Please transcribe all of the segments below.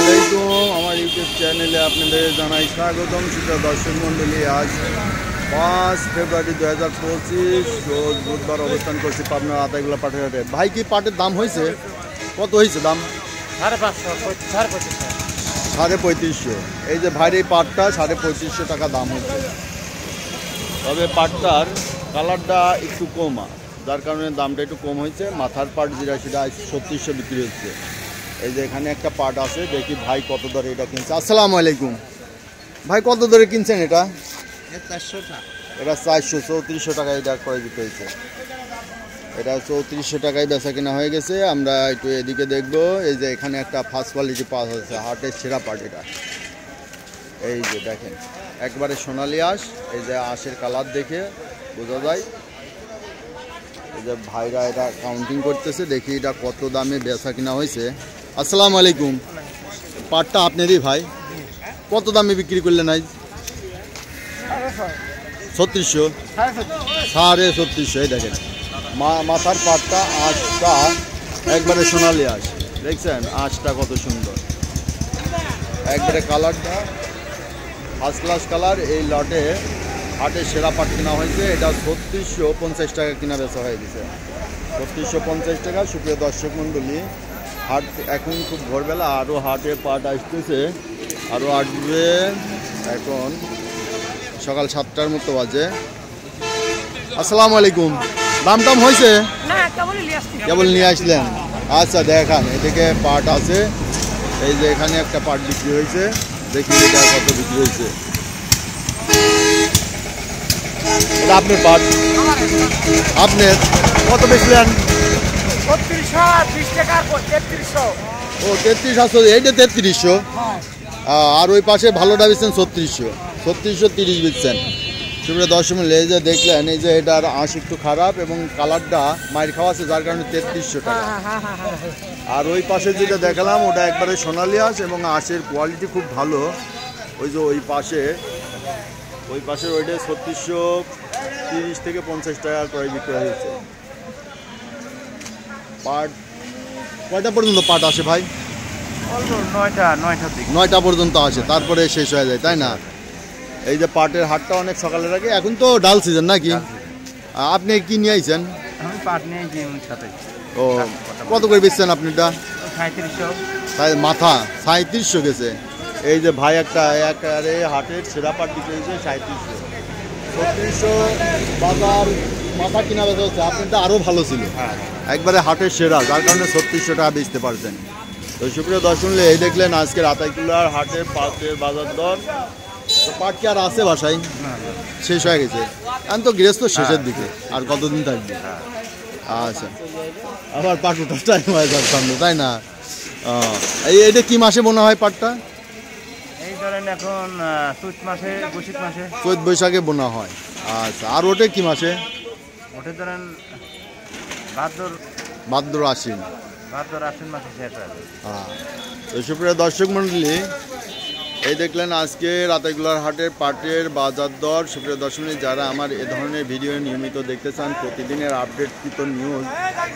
আলাইকুম, আমার ইউটিউব চ্যানেলে আপনাদের জানাই স্বাগতম। সুপ্রিয় দর্শক মণ্ডলী, আজ 5 ফেব্রুয়ারি 2025 রোজ বুধবার অবস্থান করছি পাবনা আতাইগুলা পাটের হাটে। ভাই, কি পাটের দাম হয়েছে? কত হয়েছে দাম? 3500। এই যে ভাইয়ের এই পাটটা 3500 টাকা দাম হচ্ছে। তবে পাটটার কালারটা একটু কম, যার কারণে দামটা একটু কম হয়েছে। মাথার পাট যেটা সেটা 3600 বিক্রি হচ্ছে। এই যে এখানে একটা পাট আছে, দেখি ভাই কত দরে এটা কিনছে। আসসালামু আলাইকুম ভাই, কত দরে কিনছেন এটা? এটা 434 টাকা এটা করে দিতে হয়েছে। এটা 3400 টাকায় বেচা কেনা হয়ে গেছে। আমরা একটু এদিকে দেখবো। এই যে এখানে একটা ফার্স্ট কোয়ালিটি পাট আছে, হাটের সেরা পাট এটা। এই যে দেখেন, একবারে সোনালি আঁশ। এই যে আঁশের কালার দেখে বোঝা যায়। এই যে ভাইরা এটা কাউন্টিং করতেছে, দেখি এটা কত দামে বেচা কিনা হয়েছে। আসসালামু আলাইকুম, পাটটা আপনারই ভাই? কত দামে বিক্রি করলেন আজ? 3600, 3650। এই দেখেন মাথার পাটটা, আঁশটা একবারে সোনালি আঁশ। দেখছেন আঁশটা কত সুন্দর, একবারে কালারটা ফার্স্ট ক্লাস কালার। এই লটে হাটের সেরা পাট কেনা হয়েছে। এটা 3650 টাকা কিনা বেচা হয়ে গেছে। 3650 টাকা। সুপ্রিয় দর্শক মণ্ডলী, হাট এখন খুব ভোরবেলা, আরও হাটে পাট আসতেছে, আরও আসবে। এখন সকাল 7টার মতো বাজে। আসসালামু আলাইকুম, দাম টাম হয়েছে? কেবল নিয়ে আসলেন? আচ্ছা দেখান, এদিকে পাট আছে। এই যে এখানে একটা পাট বিক্রি হয়েছে, দেখি এটা কত বিক্রি হয়েছে। এটা আপনার পাট? আপনার কত বেচলেন? 3300। ও 3300, এইটা 3300। আর ওই পাশে ভালোটা বেচছেন 3600, 3630 বেচছেন। সুপ্রিয় দর্শক, এই যে দেখলেন, এই যে এটার আঁশ একটু খারাপ এবং কালারটা মাইর খাওয়া আছে, যার কারণে 3300 টাকা। আর ওই পাশে যেটা দেখালাম ওটা একবারে সোনালি আঁশ এবং আঁশের কোয়ালিটি খুব ভালো। ওই যে ওই পাশের ওইটা 3630 থেকে 50 টাকা করে বিক্রি হয়েছে। পাট কয়টা পর্যন্ত পাট আসে ভাই? 9টা পর্যন্ত আসে, তারপরে শেষ হয়ে যায়, তাই না? এই যে পাটের হাটটা অনেক সকালের আগে। এখন তো ডাল সিজন নাকি? আপনি কি নিয়ে আইছেন? আমি পাট নিয়ে সাথে। ও কত করে বেচছেন আপনিটা? 3700। তাই মাথা 3700 গেছে। এই যে ভাই একটা একারে হাটের সেরা পাট বিক্রি হয়েছে 3700। 3600 বাজার মাথা কিনা বেচা হচ্ছে। আপনারটা আরও ভালো ছিল, একবারে হাটের সেরা, যার কারণে 3600 টাকা বেচতে পারছেন। তো সুপ্রিয় দর্শক, এই দেখলেন আজকের আতাইকুলার হাটের পাটের বাজার দর। তো পাট কি আর আছে বাসায়? শেষ হয়ে গেছে। এখন তো গৃহস্থ শেষের দিকে, আর কতদিন থাকবে? আচ্ছা, আবার পাট ওঠার টাইম হয়ে যাচ্ছে সামনে, তাই না? এইটা কি মাসে বোনা হয় পাটটা? এই ধরেন এখন চৈত বৈশাখে বোনা হয়। আচ্ছা, আর ওটা কি মাসে? ওটা ধরেন ভাদ্র আশ্বিন মাসে শেষ হয়। তো সুপ্রিয় দর্শক মণ্ডলী, এই দেখলেন আজকে আতাইকুলার হাটের পাটের বাজার দর। সুপ্রিয় দর্শক, যারা আমার এ ধরনের ভিডিও নিয়মিত দেখতে চান, প্রতিদিনের আপডেটকৃত নিউজ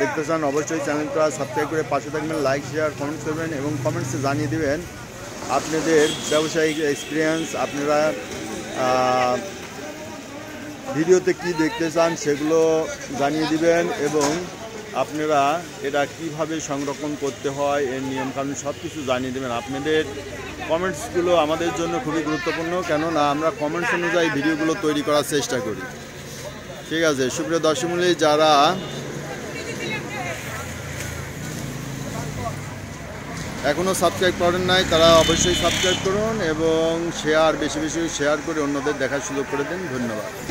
দেখতে চান, অবশ্যই চ্যানেলটা সাবস্ক্রাইব করে পাশে থাকবেন, লাইক শেয়ার কমেন্টস করবেন এবং কমেন্টসে জানিয়ে দেবেন আপনাদের ব্যবসায়িক এক্সপিরিয়েন্স। আপনারা ভিডিওতে কি দেখতে চান সেগুলো জানিয়ে দিবেন এবং আপনারা এটা কিভাবে সংরক্ষণ করতে হয়, এর নিয়মকানুন সব কিছু জানিয়ে দেবেন। আপনাদের কমেন্টসগুলো আমাদের জন্য খুবই গুরুত্বপূর্ণ, কেননা আমরা কমেন্টস অনুযায়ী ভিডিওগুলো তৈরি করার চেষ্টা করি। ঠিক আছে সুপ্রিয় দর্শক মণ্ডলী, যারা এখনও সাবস্ক্রাইব করেন নাই তারা অবশ্যই সাবস্ক্রাইব করুন এবং বেশি বেশি শেয়ার করে অন্যদের দেখার সুযোগ করে দিন। ধন্যবাদ।